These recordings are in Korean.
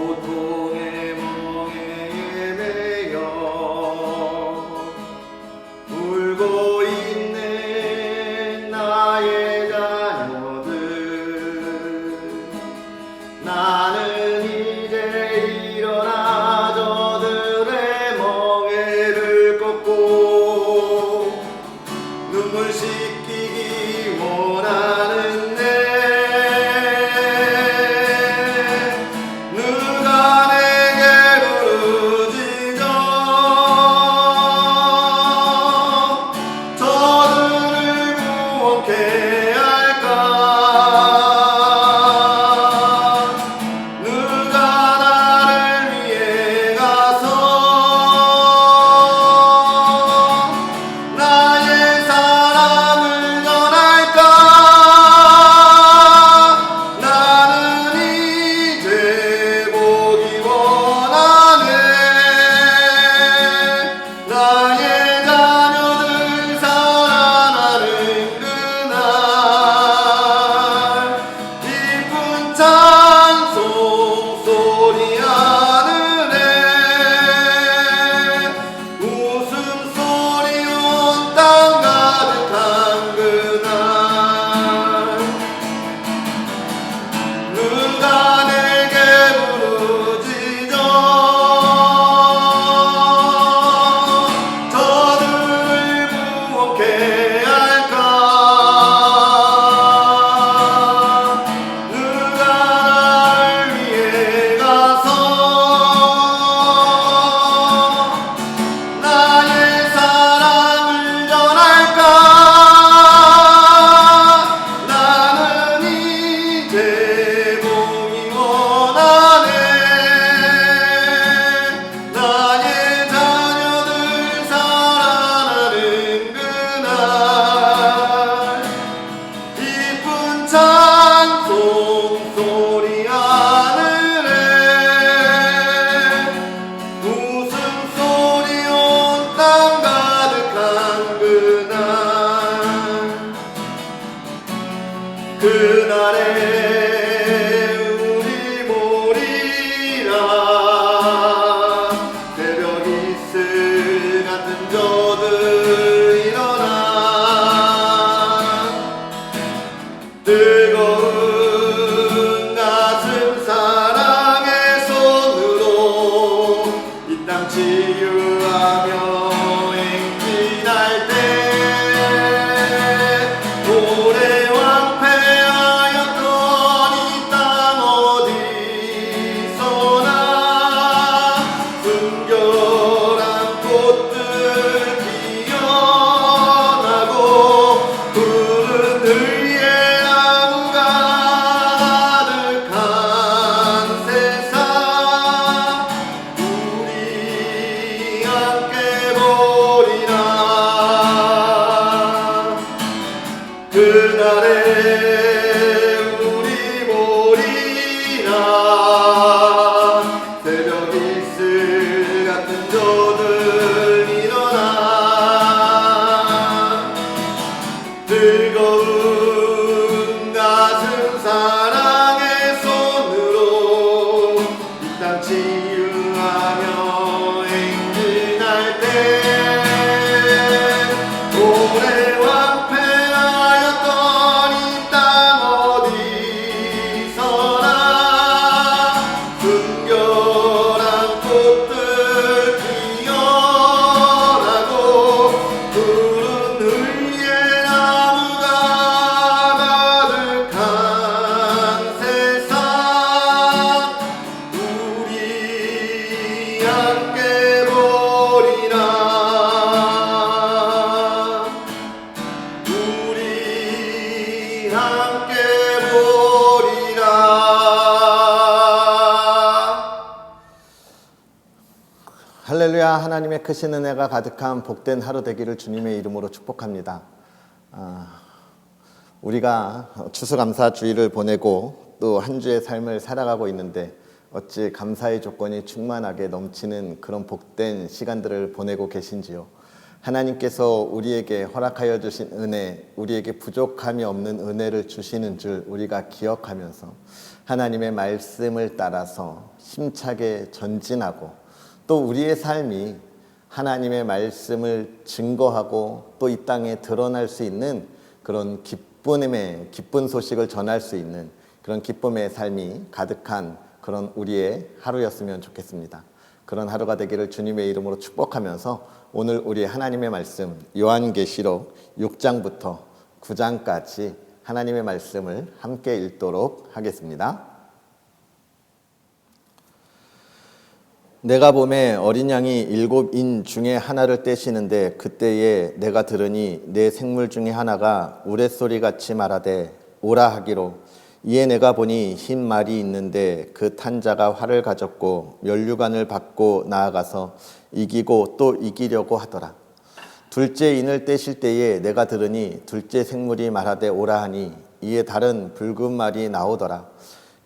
고통의 멍에에 매여 울고 있는 나의 자녀들, 나는 이제 일어나 저들의 멍에를 꺾고 눈물 씻기기 원하는데 누가 내게 부르짖어 저들을 구원케 할까? 누가 나를 위해 가서 나의 사랑을 전할까? 나는 이제 보기 원하네. 나의 자녀들 살아나는 그날 기쁜 찬송 소리 하늘에 웃음소리 온 땅 가득한 그날 누가 내게 부르짖어 저들을 구원케 할까? 누가 나를 위해 가서 나의 사랑을 전할까? 나는 이제 보기 원하네. 나의 자녀들 살아나는 그날 기쁜 찬송 소리 하늘에 웃음소리 온 땅 가득한 그날 그날에 우리 모리라 새벽 이슬 같은 저들 일어나 뜨거운 가슴 사랑의 손으로 이 땅 치유하며 행진할 때 오래 왕패하였던 이 땅 어디서나 순결한 꽃들 피어나고 푸른 들의 나무가 가득한 세상 우리 함께 보리라. 그날에 우리 보리라 새벽 이슬 같은 저들 일어나 뜨거운 가슴 사랑의 손으로 이 땅 치유하며 행진할 때 오래 왕패하였던 이 땅 어디서나 순결한 꽃들 피어나고 푸른 의의 나무가 가득한 세상 우리 함께 보리라. 우리 함께 보리라. 할렐루야. 하나님의 크신 은혜가 가득한 복된 하루 되기를 주님의 이름으로 축복합니다. 우리가 추수감사주의를 보내고 또 한 주의 삶을 살아가고 있는데 어찌 감사의 조건이 충만하게 넘치는 그런 복된 시간들을 보내고 계신지요. 하나님께서 우리에게 허락하여 주신 은혜, 우리에게 부족함이 없는 은혜를 주시는 줄 우리가 기억하면서 하나님의 말씀을 따라서 힘차게 전진하고 또 우리의 삶이 하나님의 말씀을 증거하고 또 이 땅에 드러날 수 있는 그런 기쁜 소식을 전할 수 있는 그런 기쁨의 삶이 가득한 그런 우리의 하루였으면 좋겠습니다. 그런 하루가 되기를 주님의 이름으로 축복하면서 오늘 우리 하나님의 말씀 요한계시록 6장부터 9장까지 하나님의 말씀을 함께 읽도록 하겠습니다. 내가 보매 어린 양이 7인 중에 하나를 떼시는데 그때에 내가 들으니 내 생물 중에 하나가 우레소리같이 말하되 오라 하기로 이에 내가 보니 흰 말이 있는데 그 탄 자가 활을 가졌고 면류관을 받고 나아가서 이기고 또 이기려고 하더라. 둘째 인을 떼실 때에 내가 들으니 둘째 생물이 말하되 오라 하니 이에 다른 붉은 말이 나오더라.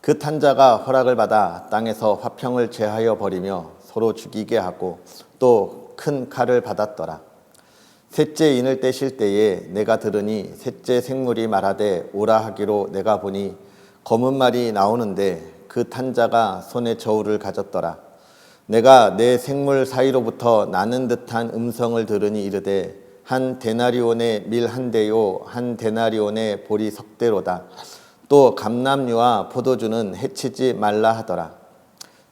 그 탄 자가 허락을 받아 땅에서 화평을 제하여 버리며 서로 죽이게 하고 또 큰 칼을 받았더라. 셋째 인을 떼실 때에 내가 들으니 셋째 생물이 말하되 오라 하기로 내가 보니 검은 말이 나오는데 그 탄 자가 손에 저울을 가졌더라. 내가 내 생물 사이로부터 나는 듯한 음성을 들으니 이르되 한 데나리온의 밀 한 대요 한 데나리온의 보리 석 대로다. 또 감람류와 포도주는 해치지 말라 하더라.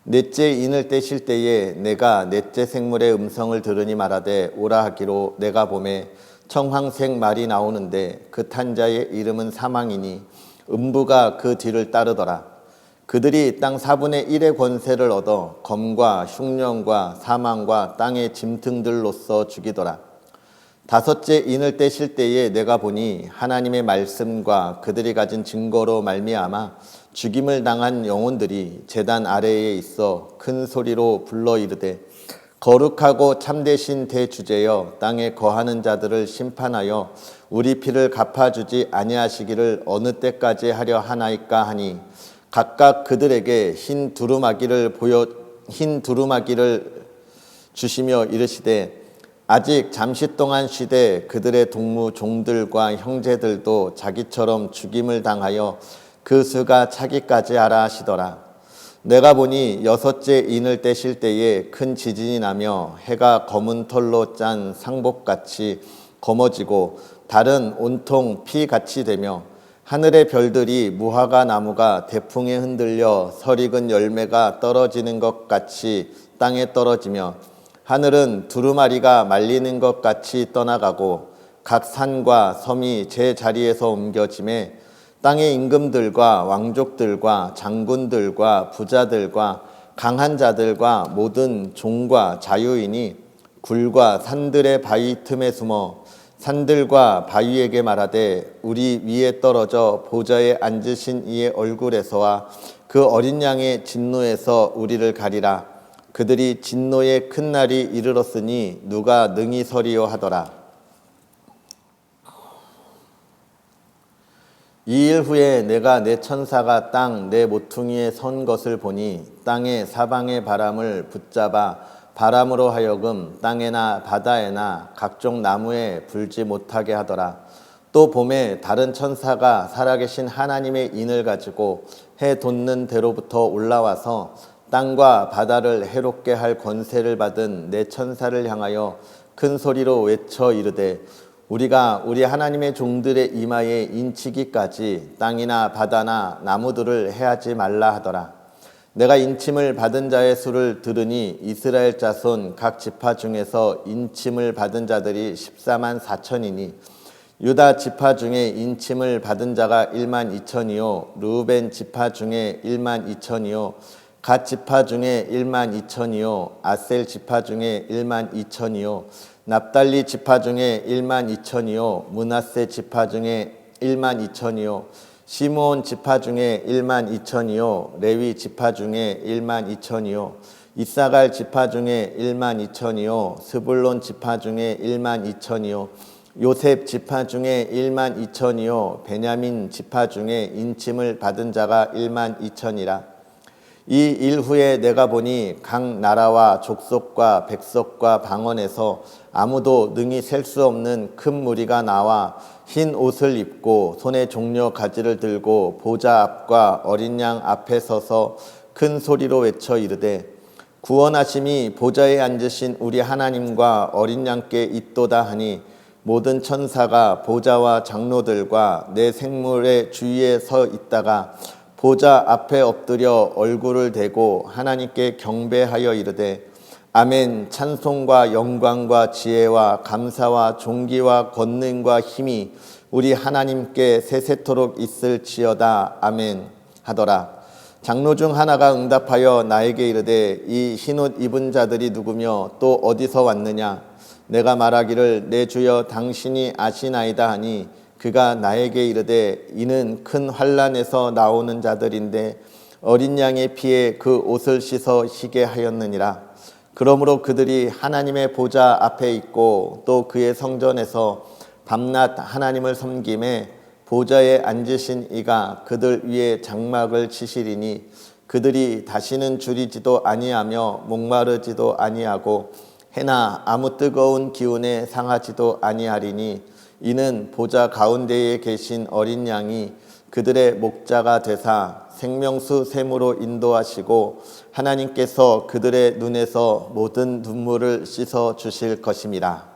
넷째 인을 떼실 때에 내가 넷째 생물의 음성을 들으니 말하되 오라 하기로 내가 보매 청황색 말이 나오는데 그 탄 자의 이름은 사망이니 음부가 그 뒤를 따르더라. 그들이 땅 4분의 1의 권세를 얻어 검과 흉령과 사망과 땅의 짐승들로서 죽이더라. 다섯째 인을 떼실 때에 내가 보니 하나님의 말씀과 그들이 가진 증거로 말미암아 죽임을 당한 영혼들이 제단 아래에 있어 큰 소리로 불러 이르되 거룩하고 참되신 대주제여 땅에 거하는 자들을 심판하여 우리 피를 갚아주지 아니하시기를 어느 때까지 하려 하나이까 하니 각각 그들에게 흰 두루마기를 주시며 이르시되 아직 잠시 동안 쉬되 그들의 동무 종들과 형제들도 자기처럼 죽임을 당하여 그 수가 차기까지 하라 하시더라. 내가 보니 여섯째 인을 떼실 때에 큰 지진이 나며 해가 검은 털로 짠 상복같이 검어지고 달은 온통 피같이 되며 하늘의 별들이 무화과 나무가 대풍에 흔들려 설익은 열매가 떨어지는 것 같이 땅에 떨어지며 하늘은 두루마리가 말리는 것 같이 떠나가고 각 산과 섬이 제 자리에서 옮겨짐에 땅의 임금들과 왕족들과 장군들과 부자들과 강한 자들과 모든 종과 자유인이 굴과 산들의 바위 틈에 숨어 산들과 바위에게 말하되 우리 위에 떨어져 보좌에 앉으신 이의 얼굴에서와 그 어린 양의 진노에서 우리를 가리라. 그들이 진노의 큰 날이 이르렀으니 누가 능히 서리요 하더라. 이 일 후에 내가 내 천사가 땅 내 모퉁이에 선 것을 보니 땅의 사방의 바람을 붙잡아 바람으로 하여금 땅에나 바다에나 각종 나무에 불지 못하게 하더라. 또 봄에 다른 천사가 살아계신 하나님의 인을 가지고 해 돋는 대로부터 올라와서 땅과 바다를 해롭게 할 권세를 받은 내 천사를 향하여 큰 소리로 외쳐 이르되 우리가 우리 하나님의 종들의 이마에 인치기까지 땅이나 바다나 나무들을 해하지 말라 하더라. 내가 인침을 받은 자의 수를 들으니 이스라엘 자손 각 지파 중에서 인침을 받은 자들이 14만 4천이니 유다 지파 중에 인침을 받은 자가 1만 2천이요 르우벤 지파 중에 1만 2천이요 갓 지파 중에 1만 2천이요 아셀 지파 중에 1만 2천이요 납달리 지파 중에 1만 2천이요 므낫세 지파 중에 1만 2천이요 시므온 지파 중에 1만 2천이요 레위 지파 중에 1만 2천이요 이사갈 지파 중에 1만 2천이요 스불론 지파 중에 1만 2천이요 요셉 지파 중에 1만 2천이요 베냐민 지파 중에 인침을 받은 자가 1만 2천이라. 이 일 후에 내가 보니 각 나라와 족속과 백석과 방언에서 아무도 능히 셀 수 없는 큰 무리가 나와 흰 옷을 입고 손에 종려 가지를 들고 보좌 앞과 어린 양 앞에 서서 큰 소리로 외쳐 이르되 구원하심이 보좌에 앉으신 우리 하나님과 어린 양께 있도다 하니 모든 천사가 보좌와 장로들과 내 생물의 주위에 서 있다가 보좌 앞에 엎드려 얼굴을 대고 하나님께 경배하여 이르되 아멘. 찬송과 영광과 지혜와 감사와 존귀와 권능과 힘이 우리 하나님께 세세토록 있을지어다. 아멘 하더라. 장로 중 하나가 응답하여 나에게 이르되 이 흰옷 입은 자들이 누구며 또 어디서 왔느냐? 내가 말하기를 내 주여 당신이 아시나이다 하니 그가 나에게 이르되 이는 큰 환난에서 나오는 자들인데 어린 양의 피에 그 옷을 씻어 희게 하였느니라. 그러므로 그들이 하나님의 보좌 앞에 있고 또 그의 성전에서 밤낮 하나님을 섬김에 보좌에 앉으신 이가 그들 위에 장막을 치시리니 그들이 다시는 줄이지도 아니하며 목마르지도 아니하고 해나 아무 뜨거운 기운에 상하지도 아니하리니 이는 보좌 가운데에 계신 어린 양이 그들의 목자가 되사 생명수 샘으로 인도하시고 하나님께서 그들의 눈에서 모든 눈물을 씻어 주실 것임이라.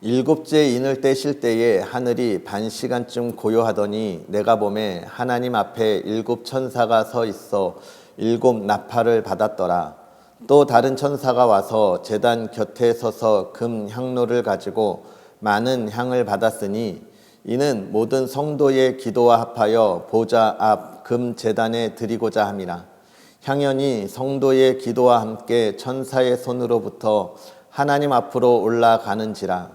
일곱째 인을 떼실 때에 하늘이 반시간쯤 고요하더니 내가 보매 하나님 앞에 일곱 천사가 서 있어 일곱 나팔을 받았더라. 또 다른 천사가 와서 제단 곁에 서서 금 향로를 가지고 많은 향을 받았으니 이는 모든 성도의 기도와 합하여 보좌 앞 금 제단에 드리고자 함이라. 향연이 성도의 기도와 함께 천사의 손으로부터 하나님 앞으로 올라가는지라.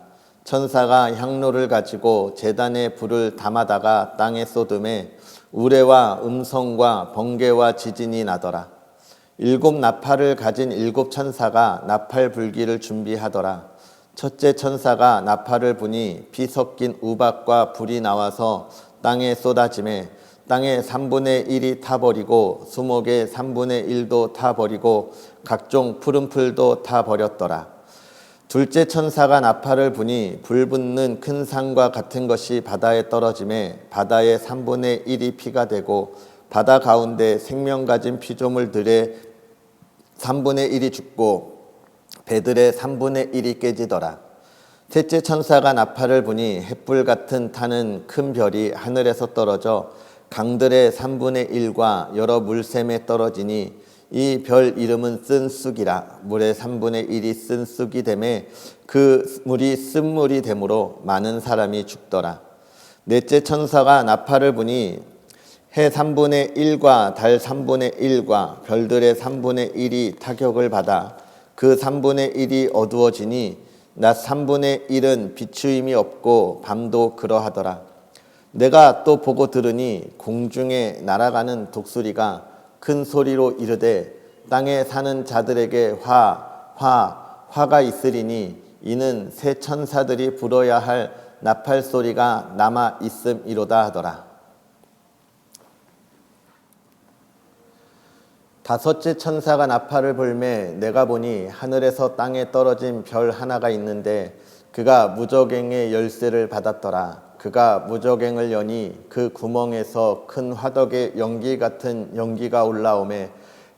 천사가 향로를 가지고 제단에 불을 담아다가 땅에 쏟음에 우레와 음성과 번개와 지진이 나더라. 일곱 나팔을 가진 일곱 천사가 나팔 불기를 준비하더라. 첫째 천사가 나팔을 부니 피 섞인 우박과 불이 나와서 땅에 쏟아지매 땅의 3분의 1이 타버리고 수목의 3분의 1도 타버리고 각종 푸른 풀도 타버렸더라. 둘째 천사가 나팔을 부니 불 붙는 큰 산과 같은 것이 바다에 떨어지매 바다의 3분의 1이 피가 되고 바다 가운데 생명 가진 피조물들의 3분의 1이 죽고 배들의 3분의 1이 깨지더라. 셋째 천사가 나팔을 부니 햇불 같은 타는 큰 별이 하늘에서 떨어져 강들의 3분의 1과 여러 물샘에 떨어지니 이 별 이름은 쓴 쑥이라. 물의 3분의 1이 쓴 쑥이 되매 그 물이 쓴물이 되므로 많은 사람이 죽더라. 넷째 천사가 나팔을 부니 해 3분의 1과 달 3분의 1과 별들의 3분의 1이 타격을 받아 그 3분의 1이 어두워지니 낮 3분의 1은 비추임이 없고 밤도 그러하더라. 내가 또 보고 들으니 공중에 날아가는 독수리가 큰 소리로 이르되 땅에 사는 자들에게 화가 있으리니 이는 새 천사들이 불어야 할 나팔 소리가 남아 있음이로다 하더라. 다섯째 천사가 나팔을 불매 내가 보니 하늘에서 땅에 떨어진 별 하나가 있는데 그가 무저갱의 열쇠를 받았더라. 그가 무저갱을 여니 그 구멍에서 큰 화덕의 연기 같은 연기가 올라오매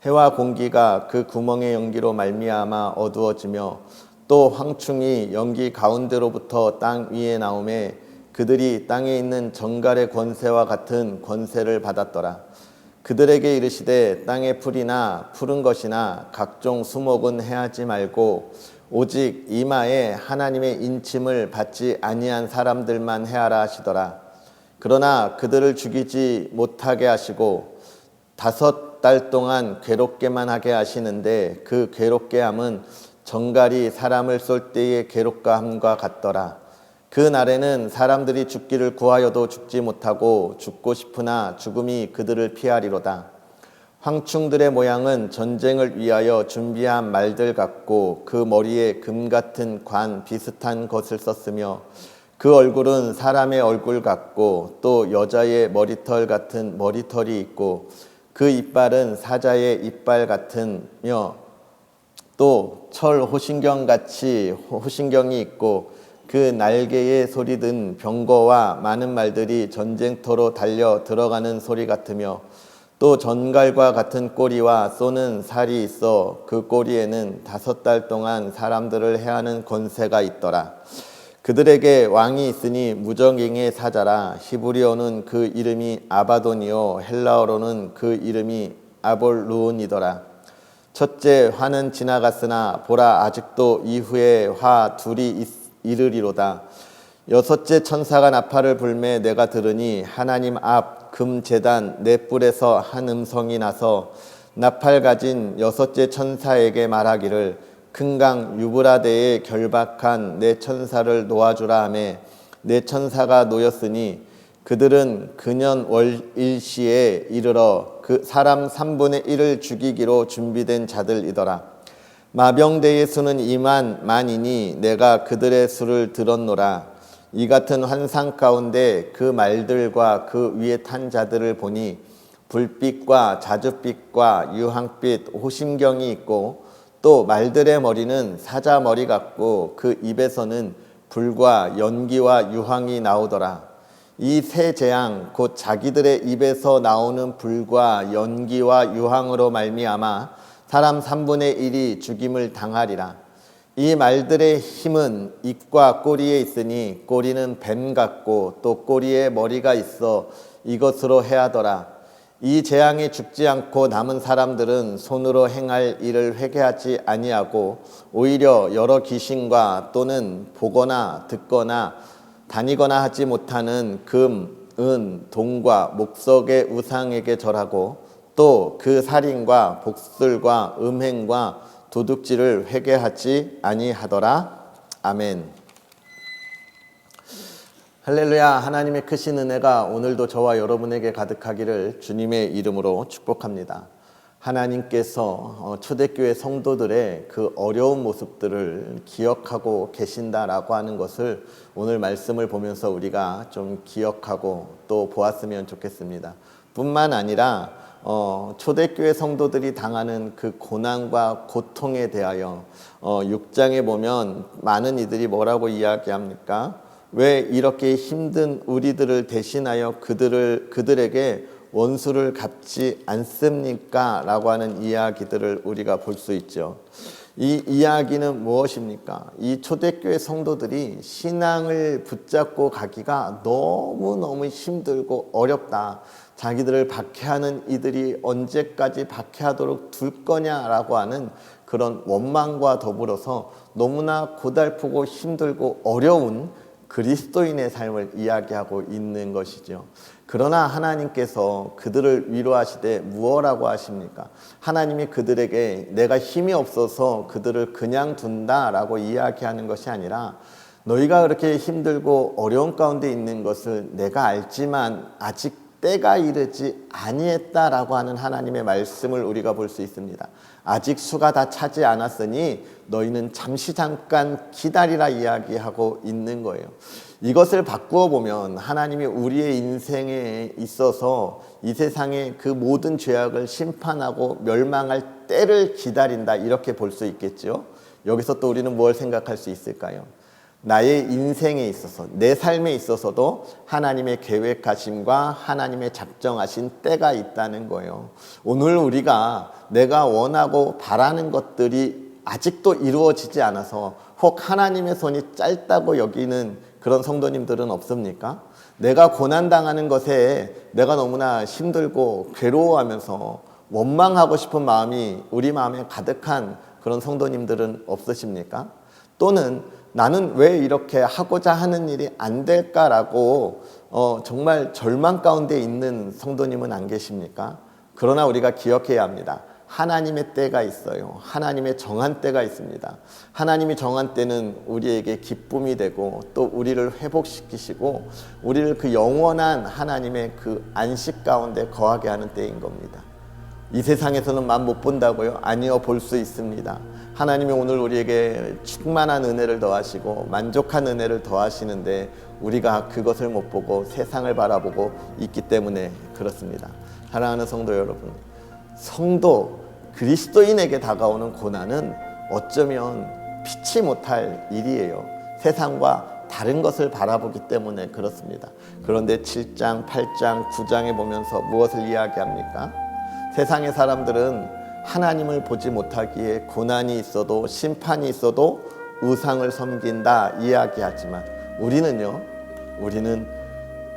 해와 공기가 그 구멍의 연기로 말미암아 어두워지며 또 황충이 연기 가운데로부터 땅 위에 나오매 그들이 땅에 있는 정갈의 권세와 같은 권세를 받았더라. 그들에게 이르시되 땅의 풀이나 푸른 것이나 각종 수목은 해하지 말고 오직 이마에 하나님의 인침을 받지 아니한 사람들만 해하라 하시더라. 그러나 그들을 죽이지 못하게 하시고 5달 동안 괴롭게만 하게 하시는데 그 괴롭게 함은 정갈이 사람을 쏠 때의 괴롭게 함과 같더라. 그 날에는 사람들이 죽기를 구하여도 죽지 못하고 죽고 싶으나 죽음이 그들을 피하리로다. 황충들의 모양은 전쟁을 위하여 준비한 말들 같고 그 머리에 금 같은 관 비슷한 것을 썼으며 그 얼굴은 사람의 얼굴 같고 또 여자의 머리털 같은 머리털이 있고 그 이빨은 사자의 이빨 같으며 또 철 호신경 같이 호신경이 있고 그 날개에 소리든 병거와 많은 말들이 전쟁터로 달려 들어가는 소리 같으며 또 전갈과 같은 꼬리와 쏘는 살이 있어 그 꼬리에는 5달 동안 사람들을 해하는 권세가 있더라. 그들에게 왕이 있으니 무적행의 사자라. 히브리어는 그 이름이 아바돈이요 헬라어로는 그 이름이 아볼루온이더라. 첫째 화는 지나갔으나 보라 아직도 이후에 화 둘이 이르리로다. 여섯째 천사가 나팔을 불매 내가 들으니 하나님 앞 금 제단 네 뿔에서 한 음성이 나서 나팔 가진 여섯째 천사에게 말하기를 큰 강 유브라데에 결박한 네 천사를 놓아주라 하매 네 천사가 놓였으니 그들은 그년 월일시에 이르러 그 사람 3분의 1을 죽이기로 준비된 자들이더라. 마병대의 수는 2만 만이니 내가 그들의 수를 들었노라. 이 같은 환상 가운데 그 말들과 그 위에 탄 자들을 보니 불빛과 자줏빛과 유황빛 호심경이 있고 또 말들의 머리는 사자 머리 같고 그 입에서는 불과 연기와 유황이 나오더라. 이 세 재앙 곧 자기들의 입에서 나오는 불과 연기와 유황으로 말미암아 사람 3분의 1이 죽임을 당하리라. 이 말들의 힘은 입과 꼬리에 있으니 꼬리는 뱀 같고 또 꼬리에 머리가 있어 이것으로 해하더라. 이 재앙에 죽지 않고 남은 사람들은 손으로 행할 일을 회개하지 아니하고 오히려 여러 귀신과 또는 보거나 듣거나 다니거나 하지 못하는 금, 은, 동과 목석의 우상에게 절하고 또 그 살인과 복술과 음행과 도둑질을 회개하지 아니하더라. 아멘. 할렐루야. 하나님의 크신 은혜가 오늘도 저와 여러분에게 가득하기를 주님의 이름으로 축복합니다. 하나님께서 초대교회 성도들의 그 어려운 모습들을 기억하고 계신다라고 하는 것을 오늘 말씀을 보면서 우리가 좀 기억하고 또 보았으면 좋겠습니다. 뿐만 아니라 초대교회 성도들이 당하는 그 고난과 고통에 대하여 6장에 보면 많은 이들이 뭐라고 이야기합니까? 왜 이렇게 힘든 우리들을 대신하여 그들에게 원수를 갚지 않습니까? 라고 하는 이야기들을 우리가 볼 수 있죠. 이 이야기는 무엇입니까? 이 초대교회 성도들이 신앙을 붙잡고 가기가 너무너무 힘들고 어렵다. 자기들을 박해하는 이들이 언제까지 박해하도록 둘 거냐라고 하는 그런 원망과 더불어서 너무나 고달프고 힘들고 어려운 그리스도인의 삶을 이야기하고 있는 것이죠. 그러나 하나님께서 그들을 위로하시되 무엇라고 하십니까? 하나님이 그들에게 내가 힘이 없어서 그들을 그냥 둔다라고 이야기하는 것이 아니라 너희가 그렇게 힘들고 어려운 가운데 있는 것을 내가 알지만 아직 때가 이르지 아니했다라고 하는 하나님의 말씀을 우리가 볼 수 있습니다. 아직 수가 다 차지 않았으니 너희는 잠깐 기다리라 이야기하고 있는 거예요. 이것을 바꾸어 보면 하나님이 우리의 인생에 있어서 이 세상의 그 모든 죄악을 심판하고 멸망할 때를 기다린다 이렇게 볼 수 있겠죠. 여기서 또 우리는 뭘 생각할 수 있을까요? 나의 인생에 있어서 내 삶에 있어서도 하나님의 계획하심과 하나님의 작정하신 때가 있다는 거예요. 오늘 우리가 내가 원하고 바라는 것들이 아직도 이루어지지 않아서 혹 하나님의 손이 짧다고 여기는 그런 성도님들은 없습니까? 내가 고난당하는 것에 내가 너무나 힘들고 괴로워하면서 원망하고 싶은 마음이 우리 마음에 가득한 그런 성도님들은 없으십니까? 또는 나는 왜 이렇게 하고자 하는 일이 안 될까라고 정말 절망 가운데 있는 성도님은 안 계십니까? 그러나 우리가 기억해야 합니다. 하나님의 때가 있어요. 하나님의 정한 때가 있습니다. 하나님이 정한 때는 우리에게 기쁨이 되고 또 우리를 회복시키시고 우리를 그 영원한 하나님의 그 안식 가운데 거하게 하는 때인 겁니다. 이 세상에서는 맛 못 본다고요? 아니요, 볼 수 있습니다. 하나님이 오늘 우리에게 충만한 은혜를 더하시고 만족한 은혜를 더하시는데 우리가 그것을 못 보고 세상을 바라보고 있기 때문에 그렇습니다. 사랑하는 성도 여러분, 성도 그리스도인에게 다가오는 고난은 어쩌면 피치 못할 일이에요. 세상과 다른 것을 바라보기 때문에 그렇습니다. 그런데 7장, 8장, 9장에 보면서 무엇을 이야기합니까? 세상의 사람들은 하나님을 보지 못하기에 고난이 있어도 심판이 있어도 우상을 섬긴다 이야기하지만 우리는요, 우리는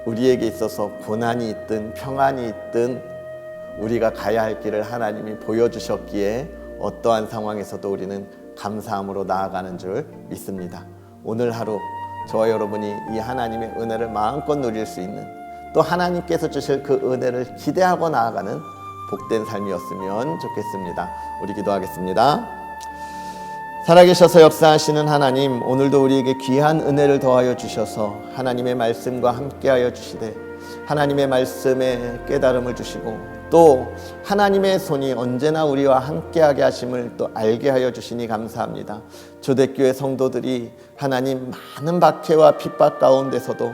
우리에게 있어서 고난이 있든 평안이 있든 우리가 가야 할 길을 하나님이 보여주셨기에 어떠한 상황에서도 우리는 감사함으로 나아가는 줄 믿습니다. 오늘 하루 저와 여러분이 이 하나님의 은혜를 마음껏 누릴 수 있는, 또 하나님께서 주실 그 은혜를 기대하고 나아가는 복된 삶이었으면 좋겠습니다. 우리 기도하겠습니다. 살아계셔서 역사하시는 하나님, 오늘도 우리에게 귀한 은혜를 더하여 주셔서 하나님의 말씀과 함께하여 주시되 하나님의 말씀에 깨달음을 주시고 또 하나님의 손이 언제나 우리와 함께하게 하심을 또 알게 하여 주시니 감사합니다. 초대교회 성도들이 하나님 많은 박해와 핍박 가운데서도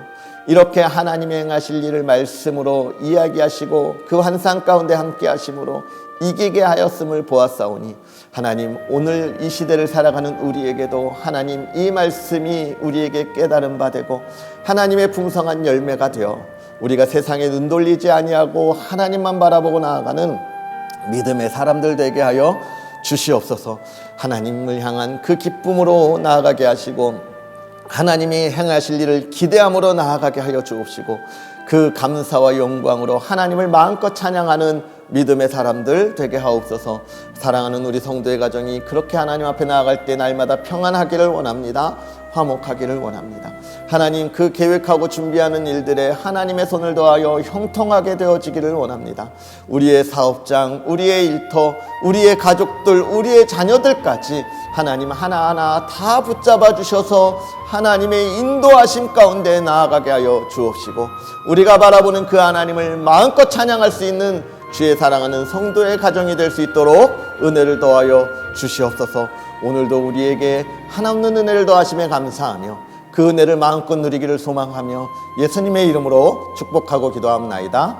이렇게 하나님의 행하실 일을 말씀으로 이야기하시고 그 환상 가운데 함께 하심으로 이기게 하였음을 보았사오니 하나님, 오늘 이 시대를 살아가는 우리에게도 하나님 이 말씀이 우리에게 깨달음 바 되고 하나님의 풍성한 열매가 되어 우리가 세상에 눈 돌리지 아니하고 하나님만 바라보고 나아가는 믿음의 사람들 되게 하여 주시옵소서. 하나님을 향한 그 기쁨으로 나아가게 하시고 하나님이 행하실 일을 기대함으로 나아가게 하여 주옵시고 그 감사와 영광으로 하나님을 마음껏 찬양하는 믿음의 사람들 되게 하옵소서. 사랑하는 우리 성도의 가정이 그렇게 하나님 앞에 나아갈 때 날마다 평안하기를 원합니다. 화목하기를 원합니다. 하나님, 그 계획하고 준비하는 일들에 하나님의 손을 더하여 형통하게 되어지기를 원합니다. 우리의 사업장, 우리의 일터, 우리의 가족들, 우리의 자녀들까지 하나님 하나하나 다 붙잡아 주셔서 하나님의 인도하심 가운데 나아가게 하여 주옵시고 우리가 바라보는 그 하나님을 마음껏 찬양할 수 있는 주의 사랑하는 성도의 가정이 될 수 있도록 은혜를 더하여 주시옵소서. 오늘도 우리에게 한없는 은혜를 더하심에 감사하며 그 은혜를 마음껏 누리기를 소망하며 예수님의 이름으로 축복하고 기도합나이다.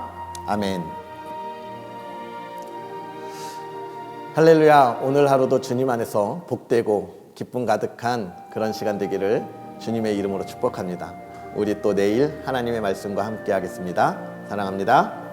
아멘. 할렐루야. 오늘 하루도 주님 안에서 복되고 기쁨 가득한 그런 시간 되기를 주님의 이름으로 축복합니다. 우리 또 내일 하나님의 말씀과 함께 하겠습니다. 사랑합니다.